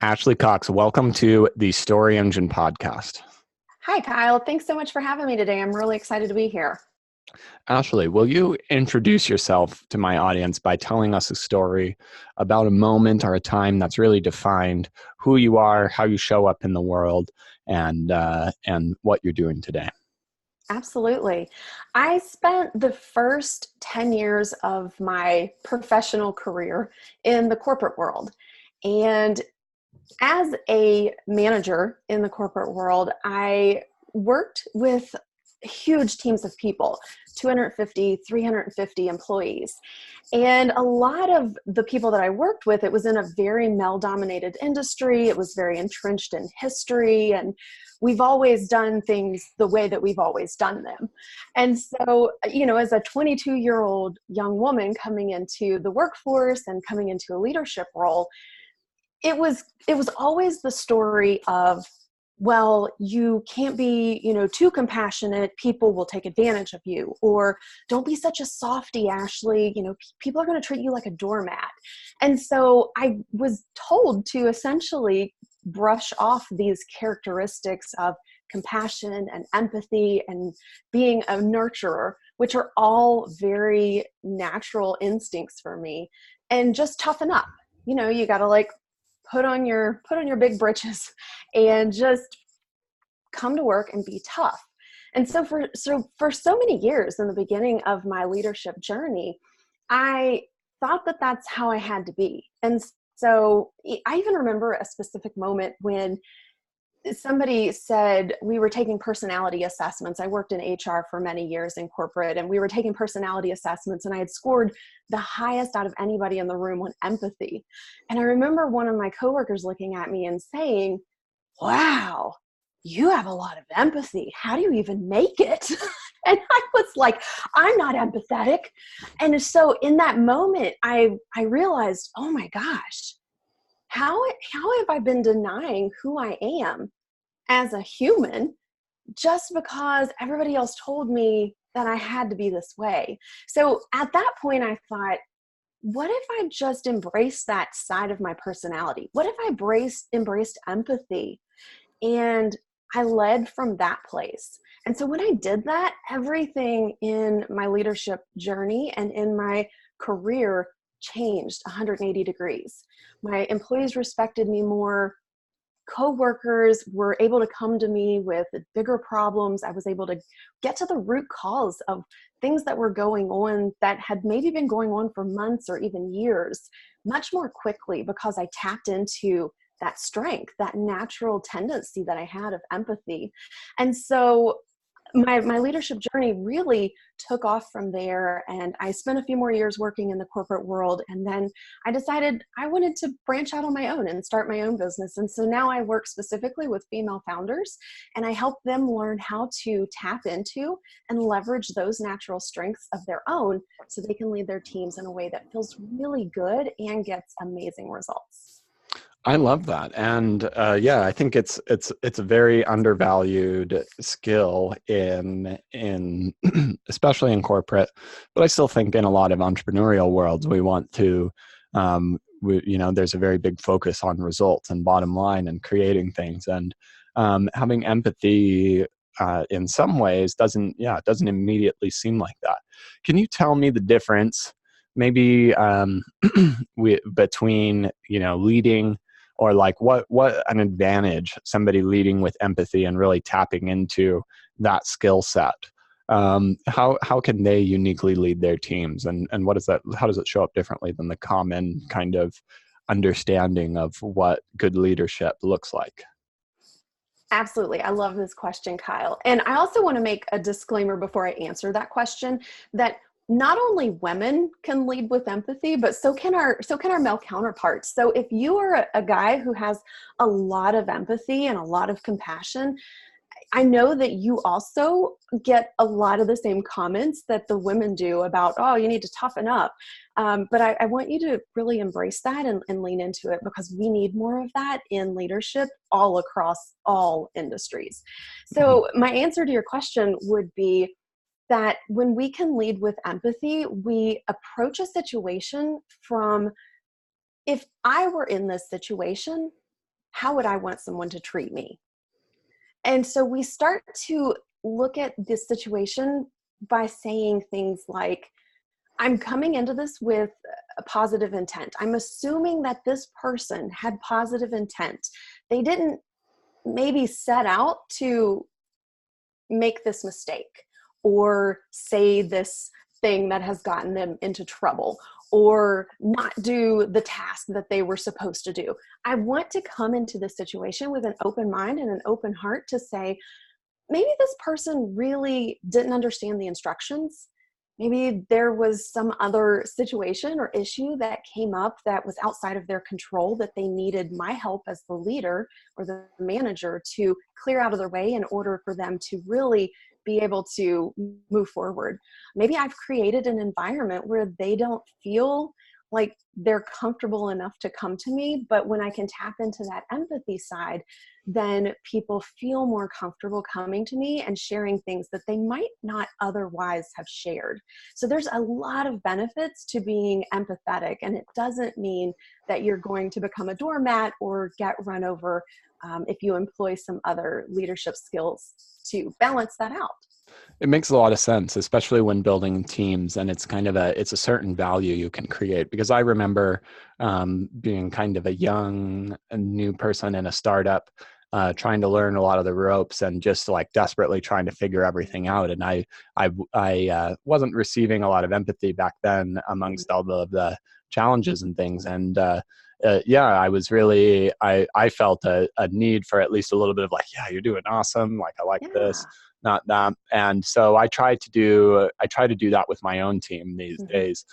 Ashley Cox, welcome to the Story Engine podcast. Hi, Kyle. Thanks so much for having me today. I'm really excited to be here. Ashley, will you introduce yourself to my audience by telling us a story about a moment or a time that's really defined who you are, how you show up in the world, and what you're doing today? Absolutely. I spent the first 10 years of my professional career in the corporate world. And as a manager in the corporate world, I worked with huge teams of people, 250, 350 employees. And a lot of the people that I worked with, it was in a very male-dominated industry. It was very entrenched in history, and we've always done things the way that we've always done them. And so, as a 22-year-old young woman coming into the workforce and coming into a leadership role, it was always the story of, well, you can't be, too compassionate. People will take advantage of you. Or don't be such a softie, Ashley. People are going to treat you like a doormat. And so I was told to essentially brush off these characteristics of compassion and empathy and being a nurturer, which are all very natural instincts for me, and just toughen up. You got to put on your big britches and just come to work and be tough. And so for so many years in the beginning of my leadership journey, I thought that that's how I had to be. And so I even remember a specific moment when somebody said we were taking personality assessments. I worked in HR for many years in corporate, and we were taking personality assessments, and I had scored the highest out of anybody in the room on empathy. And I remember one of my coworkers looking at me and saying, "Wow, you have a lot of empathy. How do you even make it?" And I was like, "I'm not empathetic." And so in that moment, I realized, oh my gosh, how have I been denying who I am as a human just because everybody else told me that I had to be this way? So at that point, I thought, what if I just embraced that side of my personality? What if I embraced empathy? And I led from that place. And so when I did that, everything in my leadership journey and in my career changed 180 degrees. My employees respected me more. Coworkers were able to come to me with bigger problems. I was able to get to the root cause of things that were going on that had maybe been going on for months or even years much more quickly because I tapped into that strength, that natural tendency that I had of empathy. And so my leadership journey really took off from there, and I spent a few more years working in the corporate world, and then I decided I wanted to branch out on my own and start my own business. And so now I work specifically with female founders, and I help them learn how to tap into and leverage those natural strengths of their own so they can lead their teams in a way that feels really good and gets amazing results. I love that, and I think it's a very undervalued skill in especially in corporate, but I still think in a lot of entrepreneurial worlds we want to, there's a very big focus on results and bottom line and creating things, and having empathy in some ways doesn't immediately seem like that. Can you tell me the difference, maybe between leading, or what an advantage somebody leading with empathy and really tapping into that skill set? How can they uniquely lead their teams, and how does it show up differently than the common kind of understanding of what good leadership looks like? Absolutely. I love this question, Kyle. And I also want to make a disclaimer before I answer that question, that not only women can lead with empathy, but so can our male counterparts. So if you are a guy who has a lot of empathy and a lot of compassion, I know that you also get a lot of the same comments that the women do about, oh, you need to toughen up. But I want you to really embrace that and lean into it, because we need more of that in leadership all across all industries. So my answer to your question would be that when we can lead with empathy, we approach a situation from, if I were in this situation, how would I want someone to treat me? And so we start to look at this situation by saying things like, I'm coming into this with a positive intent. I'm assuming that this person had positive intent. They didn't maybe set out to make this mistake or say this thing that has gotten them into trouble or not do the task that they were supposed to do. I want to come into this situation with an open mind and an open heart to say, maybe this person really didn't understand the instructions. Maybe there was some other situation or issue that came up that was outside of their control that they needed my help as the leader or the manager to clear out of their way in order for them to really be able to move forward. Maybe I've created an environment where they don't feel like they're comfortable enough to come to me, but when I can tap into that empathy side, then people feel more comfortable coming to me and sharing things that they might not otherwise have shared. So there's a lot of benefits to being empathetic, and it doesn't mean that you're going to become a doormat or get run over if you employ some other leadership skills to balance that out. It makes a lot of sense, especially when building teams, and it's a certain value you can create. Because I remember being kind of a new person in a startup, trying to learn a lot of the ropes and just like desperately trying to figure everything out. And I wasn't receiving a lot of empathy back then amongst all of the challenges and things. And I was really, I felt a need for at least a little bit of like, yeah, you're doing awesome. Like, I like this, not that. And so I try to do that with my own team these days.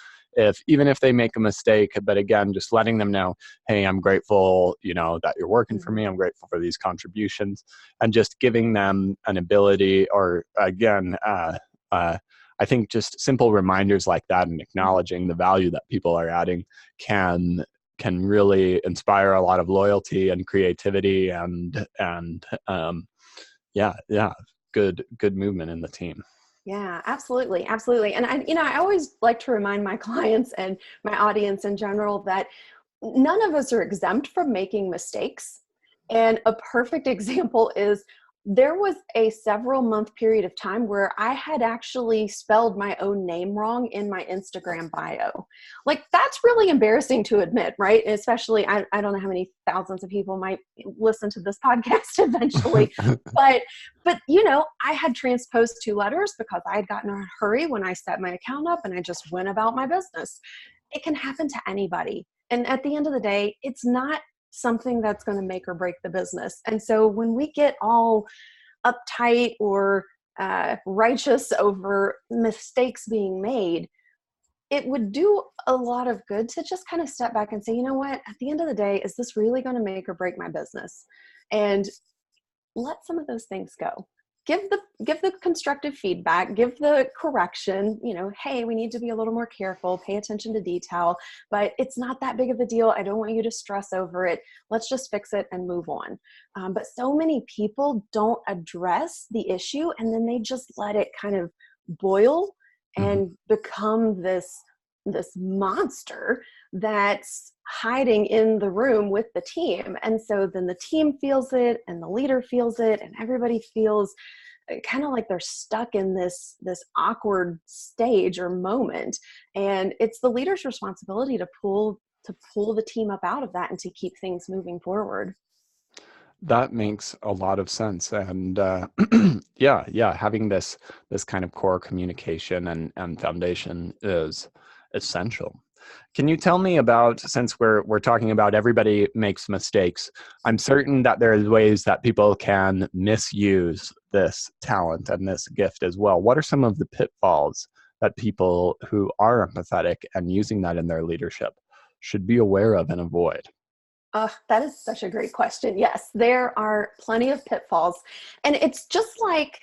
Even if they make a mistake, but again, just letting them know, hey, I'm grateful, that you're working for me. I'm grateful for these contributions, and just giving them an ability, or again, I think just simple reminders like that and acknowledging the value that people are adding can really inspire a lot of loyalty and creativity and good movement in the team. Yeah, absolutely. Absolutely. And I always like to remind my clients and my audience in general that none of us are exempt from making mistakes. And a perfect example is there was a several month period of time where I had actually spelled my own name wrong in my Instagram bio. Like, that's really embarrassing to admit, right? Especially, I don't know how many thousands of people might listen to this podcast eventually, but I had transposed 2 letters because I had gotten in a hurry when I set my account up and I just went about my business. It can happen to anybody. And at the end of the day, it's not something that's going to make or break the business. And so when we get all uptight or righteous over mistakes being made, it would do a lot of good to just kind of step back and say, you know what, at the end of the day, is this really going to make or break my business? And let some of those things go. Give the constructive feedback, give the correction, hey, we need to be a little more careful, pay attention to detail, but it's not that big of a deal. I don't want you to stress over it. Let's just fix it and move on. But so many people don't address the issue, and then they just let it kind of boil and become this monster that's hiding in the room with the team. And so then the team feels it and the leader feels it, and everybody feels kind of like they're stuck in this awkward stage or moment. And it's the leader's responsibility to pull the team up out of that and to keep things moving forward. That makes a lot of sense. And having this kind of core communication and foundation is essential. Can you tell me about, since we're talking about everybody makes mistakes, I'm certain that there are ways that people can misuse this talent and this gift as well. What are some of the pitfalls that people who are empathetic and using that in their leadership should be aware of and avoid? That is such a great question. Yes, there are plenty of pitfalls. And it's just like,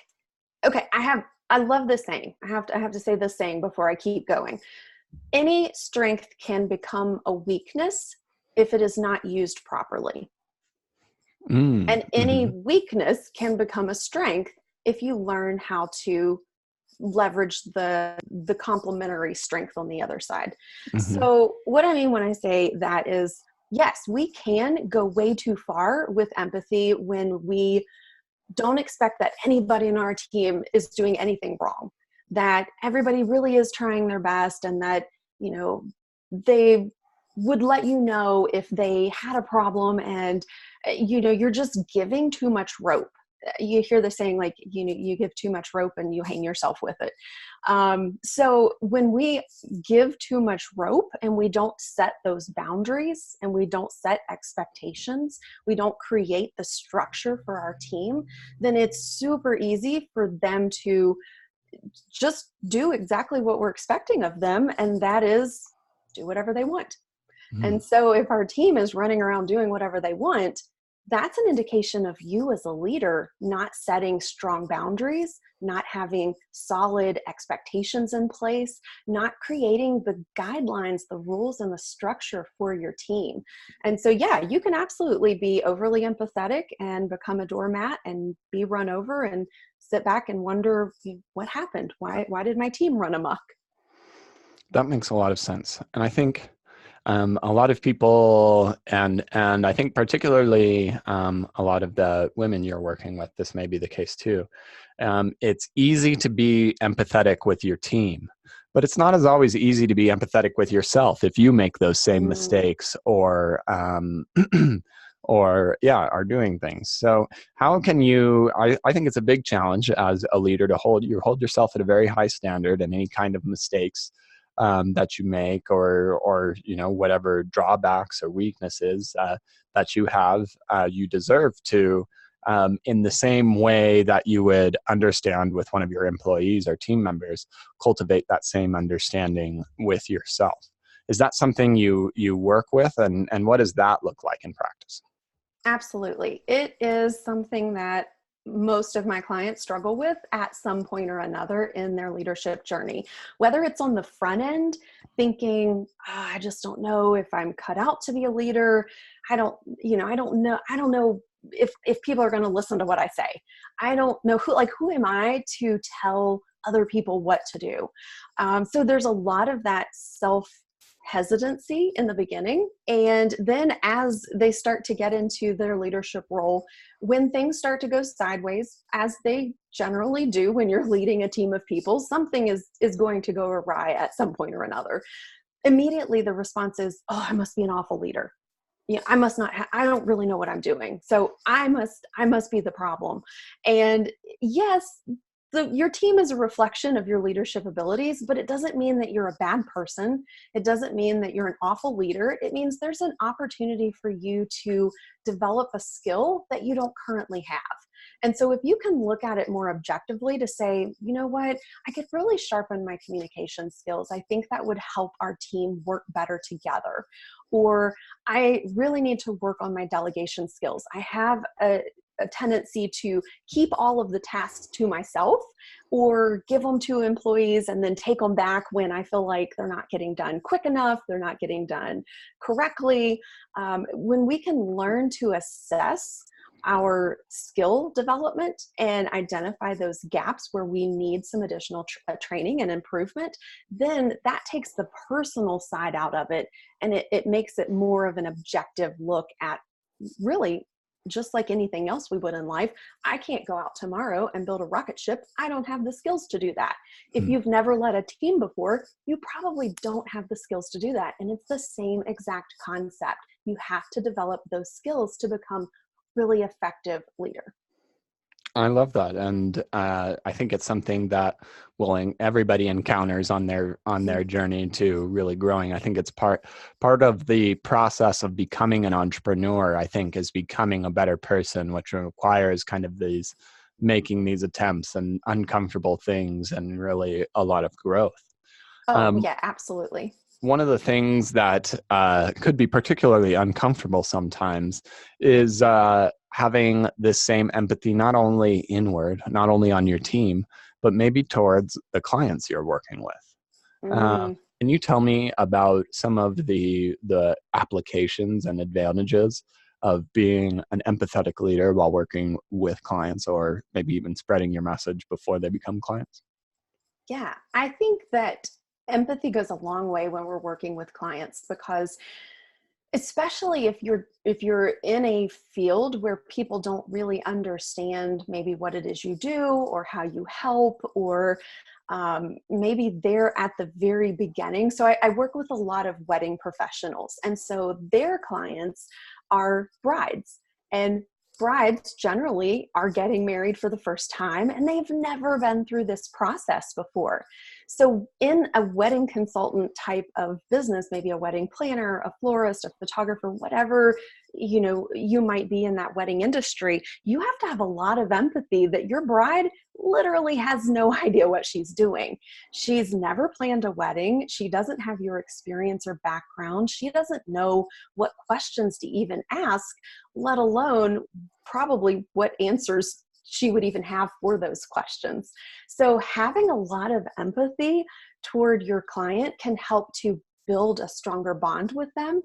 okay, I love this saying. I have to say this saying before I keep going. Any strength can become a weakness if it is not used properly. And any weakness can become a strength if you learn how to leverage the complementary strength on the other side. So what I mean when I say that is, yes, we can go way too far with empathy when we don't expect that anybody in our team is doing anything wrong, that everybody really is trying their best, and that, you know, they would let you know if they had a problem, and you're just giving too much rope. You hear the saying, like, you give too much rope and you hang yourself with it. So when we give too much rope and we don't set those boundaries and we don't set expectations, we don't create the structure for our team, then it's super easy for them to just do exactly what we're expecting of them, and that is do whatever they want. Mm. And so if our team is running around doing whatever they want, that's an indication of you as a leader not setting strong boundaries, not having solid expectations in place, not creating the guidelines, the rules, and the structure for your team. And so, yeah, you can absolutely be overly empathetic and become a doormat and be run over and sit back and wonder, what happened? Why did my team run amok? That makes a lot of sense. And I think a lot of people, and I think particularly a lot of the women you're working with, this may be the case too. It's easy to be empathetic with your team, but it's not as always easy to be empathetic with yourself if you make those same Mm. mistakes or or are doing things. So how can you? I think it's a big challenge as a leader to hold yourself at a very high standard, and any kind of mistakes that you make, or whatever drawbacks or weaknesses that you have, you deserve to, in the same way that you would understand with one of your employees or team members, cultivate that same understanding with yourself. Is that something you work with, and what does that look like in practice? Absolutely. It is something that most of my clients struggle with at some point or another in their leadership journey. Whether it's on the front end, thinking, I just don't know if I'm cut out to be a leader. I don't know if people are going to listen to what I say. I don't know who am I to tell other people what to do? So there's a lot of that self hesitancy in the beginning. And then as they start to get into their leadership role, when things start to go sideways, as they generally do when you're leading a team of people, something is going to go awry at some point or another. Immediately the response is, oh, I must be an awful leader. I must not I don't really know what I'm doing, so I must be the problem. And yes, your team is a reflection of your leadership abilities, but it doesn't mean that you're a bad person. It doesn't mean that you're an awful leader. It means there's an opportunity for you to develop a skill that you don't currently have. And so if you can look at it more objectively to say, you know what, I could really sharpen my communication skills. I think that would help our team work better together. Or I really need to work on my delegation skills. I have a tendency to keep all of the tasks to myself or give them to employees and then take them back when I feel like they're not getting done quick enough, they're not getting done correctly. When we can learn to assess our skill development and identify those gaps where we need some additional training and improvement, then that takes the personal side out of it, and it makes it more of an objective look at, really, just like anything else we would in life. I can't go out tomorrow and build a rocket ship. I don't have the skills to do that. If Hmm. you've never led a team before, you probably don't have the skills to do that. And it's the same exact concept. You have to develop those skills to become really effective leader. I love that, and I think it's something that everybody encounters on their journey to really growing. I think it's part of the process of becoming an entrepreneur. I think is becoming a better person, which requires kind of making these attempts and uncomfortable things, and really a lot of growth. Oh, Um, yeah, absolutely. One of the things that could be particularly uncomfortable sometimes is having this same empathy, not only inward, not only on your team, but maybe towards the clients you're working with. Mm. Can you tell me about some of the applications and advantages of being an empathetic leader while working with clients, or maybe even spreading your message before they become clients? Yeah, I think that empathy goes a long way when we're working with clients, because Especially if you're in a field where people don't really understand maybe what it is you do or how you help, or maybe they're at the very beginning. So I work with a lot of wedding professionals, and so their clients are brides, and brides generally are getting married for the first time, and they've never been through this process before. So in a wedding consultant type of business, maybe a wedding planner, a florist, a photographer, whatever, you might be in that wedding industry, you have to have a lot of empathy that your bride literally has no idea what she's doing. She's never planned a wedding. She doesn't have your experience or background. She doesn't know what questions to even ask, let alone probably what answers she would even have for those questions. So having a lot of empathy toward your client can help to build a stronger bond with them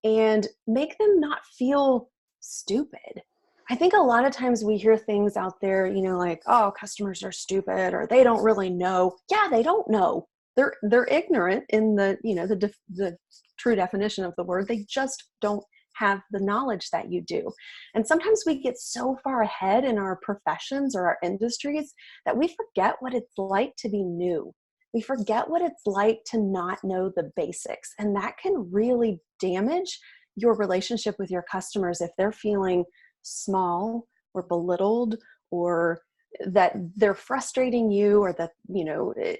and make them not feel stupid. I think a lot of times we hear things out there, like, oh, customers are stupid, or they don't really know. Yeah, they don't know. They're ignorant in the true definition of the word. They just don't have the knowledge that you do. And sometimes we get so far ahead in our professions or our industries that we forget what it's like to be new. We forget what it's like to not know the basics. And that can really damage your relationship with your customers if they're feeling small or belittled, or that they're frustrating you, or that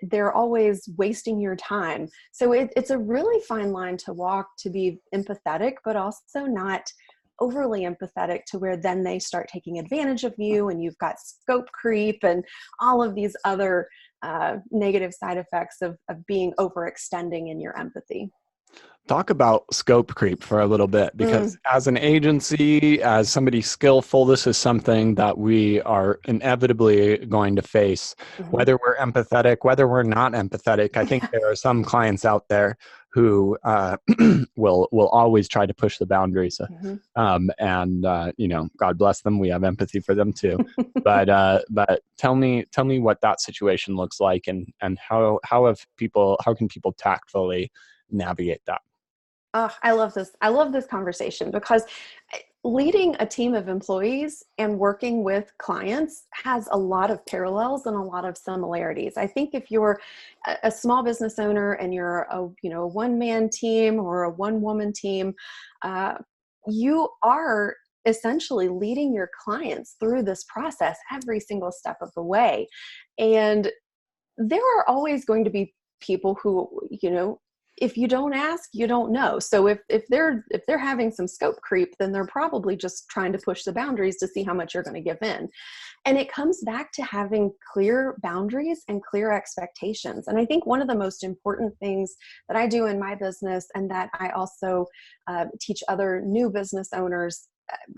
they're always wasting your time. So it's a really fine line to walk, to be empathetic, but also not overly empathetic to where then they start taking advantage of you, and you've got scope creep and all of these other negative side effects of being overextending in your empathy. Talk about scope creep for a little bit, because as an agency, as somebody skillful, this is something that we are inevitably going to face, whether we're empathetic, whether we're not empathetic. I think there are some clients out there who will always try to push the boundaries, and God bless them. We have empathy for them too. But tell me what that situation looks like, and how can people tactfully navigate that? Oh, I love this. I love this conversation because leading a team of employees and working with clients has a lot of parallels and a lot of similarities. I think if you're a small business owner and you're a one-man team or a one-woman team, you are essentially leading your clients through this process every single step of the way. And there are always going to be people who, if you don't ask, you don't know. So if they're having some scope creep, then they're probably just trying to push the boundaries to see how much you're going to give in. And it comes back to having clear boundaries and clear expectations. And I think one of the most important things that I do in my business, and that I also teach other new business owners,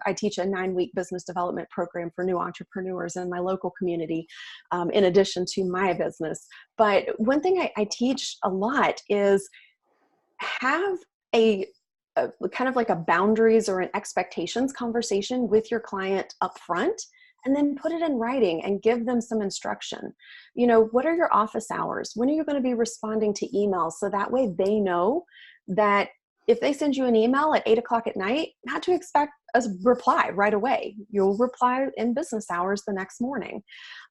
I teach a 9-week business development program for new entrepreneurs in my local community, in addition to my business. But one thing I teach a lot is have a kind of like a boundaries or an expectations conversation with your client up front, and then put it in writing and give them some instruction. What are your office hours? When are you going to be responding to emails? So that way they know that if they send you an email at 8:00 at night, not to expect a reply right away. You'll reply in business hours the next morning.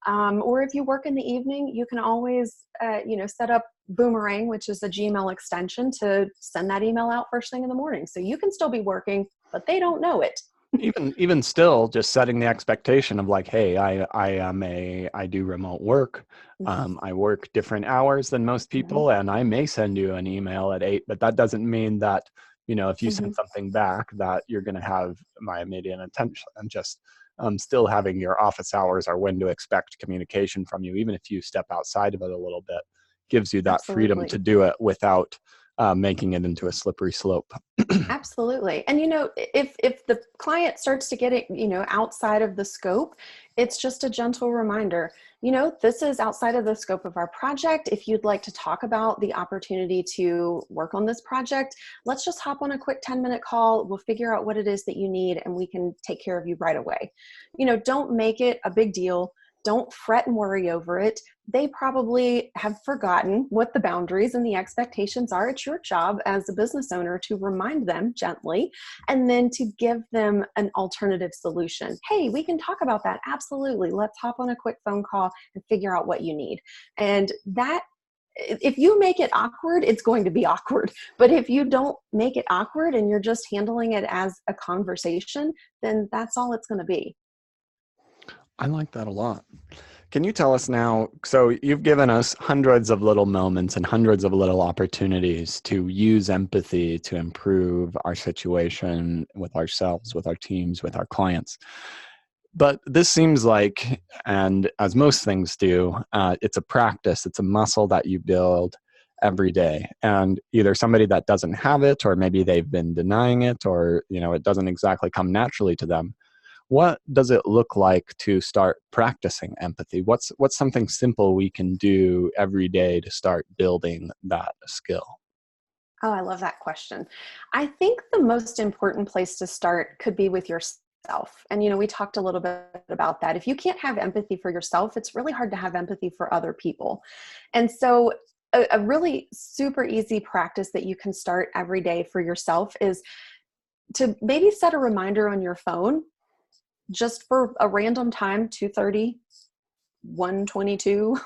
Or if you work in the evening, you can always, set up Boomerang, which is a Gmail extension, to send that email out first thing in the morning. So you can still be working, but they don't know it. Even still, just setting the expectation of like, hey, I do remote work. I work different hours than most people, and I may send you an email at 8, but that doesn't mean that, if you send something back, that you're going to have my immediate attention. And just still having your office hours or when to expect communication from you, even if you step outside of it a little bit, gives you that freedom to do it without making it into a slippery slope. Absolutely. And, if the client starts to get it, outside of the scope, it's just a gentle reminder, this is outside of the scope of our project. If you'd like to talk about the opportunity to work on this project, let's just hop on a quick 10-minute call. We'll figure out what it is that you need, and we can take care of you right away. Don't make it a big deal. Don't fret and worry over it. They probably have forgotten what the boundaries and the expectations are. It's your job as a business owner to remind them gently, and then to give them an alternative solution. Hey, we can talk about that. Absolutely. Let's hop on a quick phone call and figure out what you need. And that, if you make it awkward, it's going to be awkward. But if you don't make it awkward and you're just handling it as a conversation, then that's all it's going to be. I like that a lot. Can you tell us now, so you've given us hundreds of little moments and hundreds of little opportunities to use empathy to improve our situation with ourselves, with our teams, with our clients. But this seems like, and as most things do, it's a practice, it's a muscle that you build every day. And either somebody that doesn't have it, or maybe they've been denying it, or it doesn't exactly come naturally to them. What does it look like to start practicing empathy? What's something simple we can do every day to start building that skill? Oh, I love that question. I think the most important place to start could be with yourself. And, we talked a little bit about that. If you can't have empathy for yourself, it's really hard to have empathy for other people. And so a really super easy practice that you can start every day for yourself is to maybe set a reminder on your phone just for a random time, 2:30, 1:22,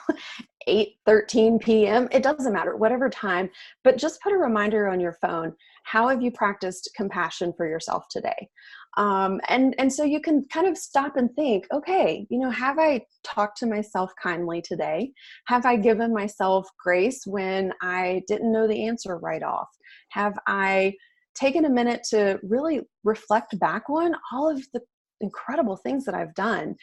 8:13 p.m. It doesn't matter, whatever time, but just put a reminder on your phone. How have you practiced compassion for yourself today? And so you can kind of stop and think, okay, have I talked to myself kindly today? Have I given myself grace when I didn't know the answer right off? Have I taken a minute to really reflect back on all of the incredible things that I've done?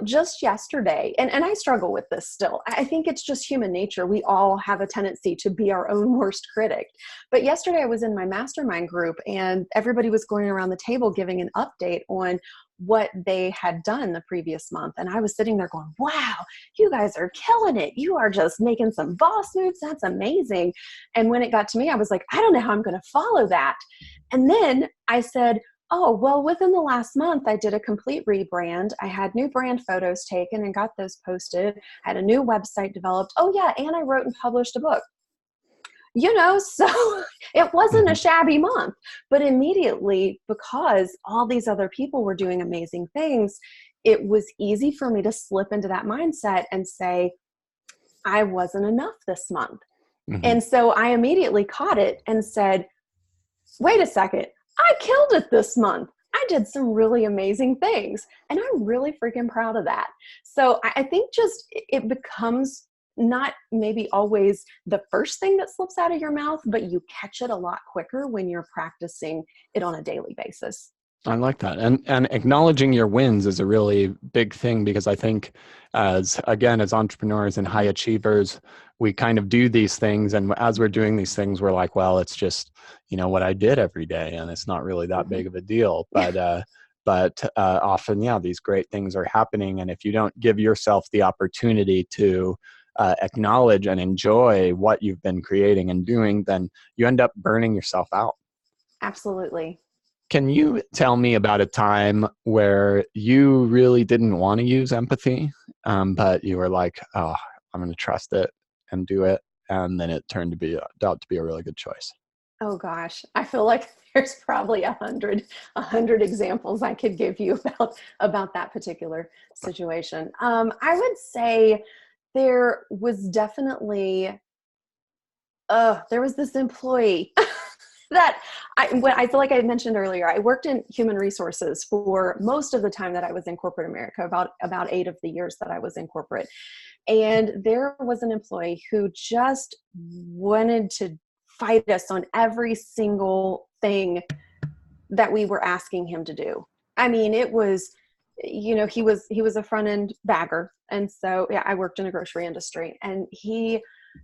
Just yesterday, and I struggle with this still. I think it's just human nature. We all have a tendency to be our own worst critic. But yesterday I was in my mastermind group, and everybody was going around the table giving an update on what they had done the previous month. And I was sitting there going, wow, you guys are killing it. You are just making some boss moves. That's amazing. And when it got to me, I was like, I don't know how I'm going to follow that. And then I said, oh, well, within the last month, I did a complete rebrand. I had new brand photos taken and got those posted. I had a new website developed. Oh, yeah, and I wrote and published a book. So it wasn't a shabby month. But immediately, because all these other people were doing amazing things, it was easy for me to slip into that mindset and say, I wasn't enough this month. Mm-hmm. And so I immediately caught it and said, wait a second. I killed it this month. I did some really amazing things, and I'm really freaking proud of that. So I think just it becomes not maybe always the first thing that slips out of your mouth, but you catch it a lot quicker when you're practicing it on a daily basis. I like that. And acknowledging your wins is a really big thing, because I think as entrepreneurs and high achievers, we kind of do these things. And as we're doing these things, we're like, well, it's just, what I did every day, and it's not really that big of a deal. But often, these great things are happening. And if you don't give yourself the opportunity to acknowledge and enjoy what you've been creating and doing, then you end up burning yourself out. Absolutely. Can you tell me about a time where you really didn't want to use empathy, but you were like, oh, I'm going to trust it and do it, and then it turned out to be a really good choice? Oh gosh, I feel like there's probably 100 examples I could give you about that particular situation. I would say there was definitely, there was this employee that I feel like I mentioned earlier, I worked in human resources for most of the time that I was in corporate America, about 8 of the years that I was in corporate. And there was an employee who just wanted to fight us on every single thing that we were asking him to do. I mean, it was, he was a front end bagger. And so, I worked in a grocery industry, and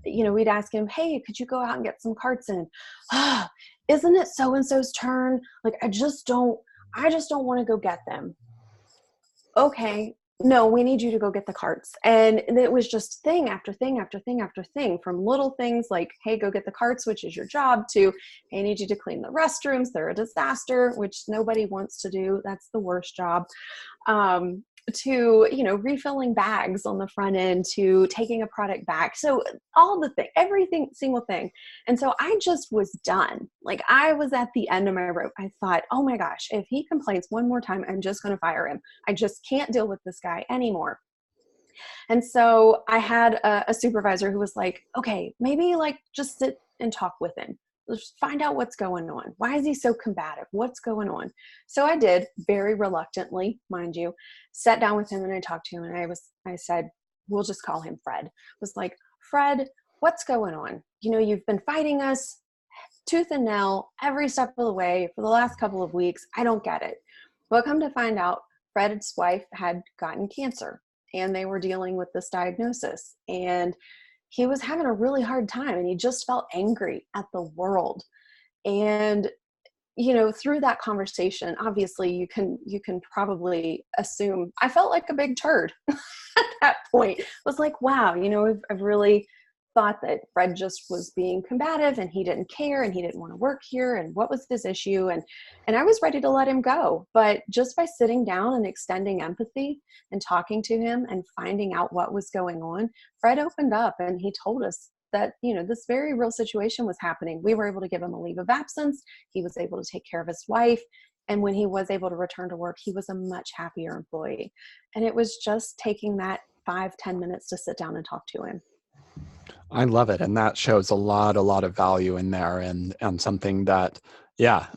we'd ask him, hey, could you go out and get some carts in? Isn't it so-and-so's turn? Like, I just don't want to go get them. Okay, no, we need you to go get the carts. And it was just thing after thing after thing after thing, from little things like, hey, go get the carts, which is your job, to, hey, I need you to clean the restrooms. They're a disaster, which nobody wants to do. That's the worst job. to, refilling bags on the front end, to taking a product back. So all the thing, everything, single thing. And so I just was done. Like, I was at the end of my rope. I thought, oh my gosh, if he complains one more time, I'm just going to fire him. I just can't deal with this guy anymore. And so I had a supervisor who was like, okay, maybe like just sit and talk with him. Let's find out what's going on. Why is he so combative? What's going on? So I did, very reluctantly, mind you, sat down with him and I talked to him, and I said, we'll just call him Fred. I was like, Fred, what's going on? You've been fighting us tooth and nail every step of the way for the last couple of weeks. I don't get it. Well, come to find out, Fred's wife had gotten cancer, and they were dealing with this diagnosis, and he was having a really hard time, and he just felt angry at the world. And, through that conversation, obviously you can probably assume I felt like a big turd at that point. I was like, wow, I've really thought that Fred just was being combative and he didn't care and he didn't want to work here, and what was this issue? And I was ready to let him go. But just by sitting down and extending empathy and talking to him and finding out what was going on, Fred opened up and he told us that, this very real situation was happening. We were able to give him a leave of absence. He was able to take care of his wife. And when he was able to return to work, he was a much happier employee. And it was just taking that 5-10 minutes to sit down and talk to him. I love it. And that shows a lot of value in there, and something that,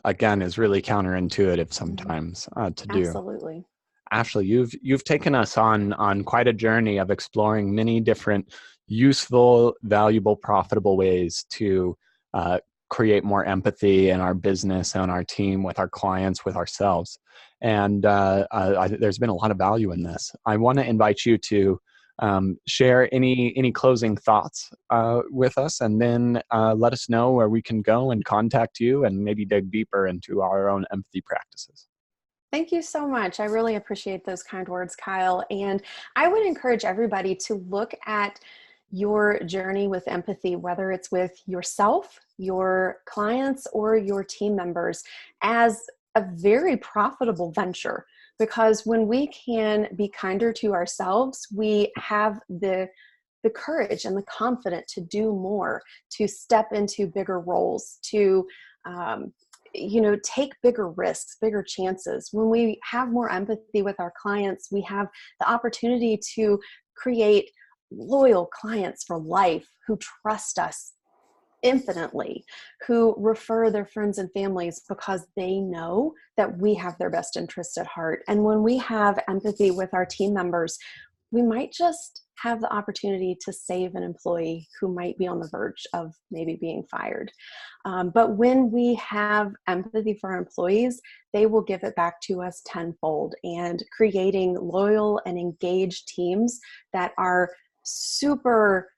again, is really counterintuitive sometimes to do. Absolutely. Ashley, you've taken us on quite a journey of exploring many different useful, valuable, profitable ways to create more empathy in our business and our team, with our clients, with ourselves. And there's been a lot of value in this. I want to invite you to share any closing thoughts with us, and then let us know where we can go and contact you and maybe dig deeper into our own empathy practices. Thank you so much. I really appreciate those kind words, Kyle. And I would encourage everybody to look at your journey with empathy, whether it's with yourself, your clients, or your team members, as a very profitable venture. Because when we can be kinder to ourselves, we have the courage and the confidence to do more, to step into bigger roles, to take bigger risks, bigger chances. When we have more empathy with our clients, we have the opportunity to create loyal clients for life who trust us infinitely, who refer their friends and families because they know that we have their best interests at heart. And when we have empathy with our team members, we might just have the opportunity to save an employee who might be on the verge of maybe being fired. But when we have empathy for our employees, they will give it back to us tenfold, and creating loyal and engaged teams that are super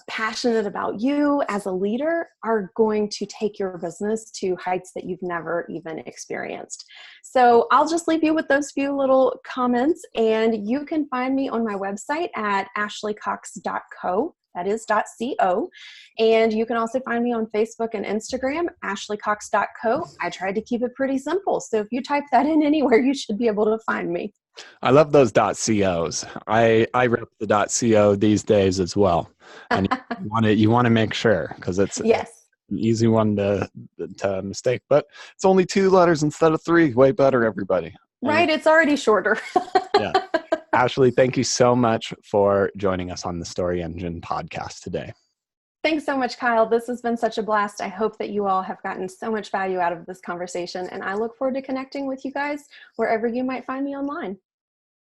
passionate about you as a leader are going to take your business to heights that you've never even experienced. So I'll just leave you with those few little comments, and you can find me on my website at ashleycox.co. That is .co. And you can also find me on Facebook and Instagram, ashleycox.co. I tried to keep it pretty simple. So if you type that in anywhere, you should be able to find me. I love those .cos. I rep the .co these days as well. And you want to make sure, because it's yes, an easy one to mistake, but it's only 2 letters instead of 3. Way better, everybody. Right. It's already shorter. Yeah. Ashley, thank you so much for joining us on the Story Engine podcast today. Thanks so much, Kyle. This has been such a blast. I hope that you all have gotten so much value out of this conversation, and I look forward to connecting with you guys wherever you might find me online.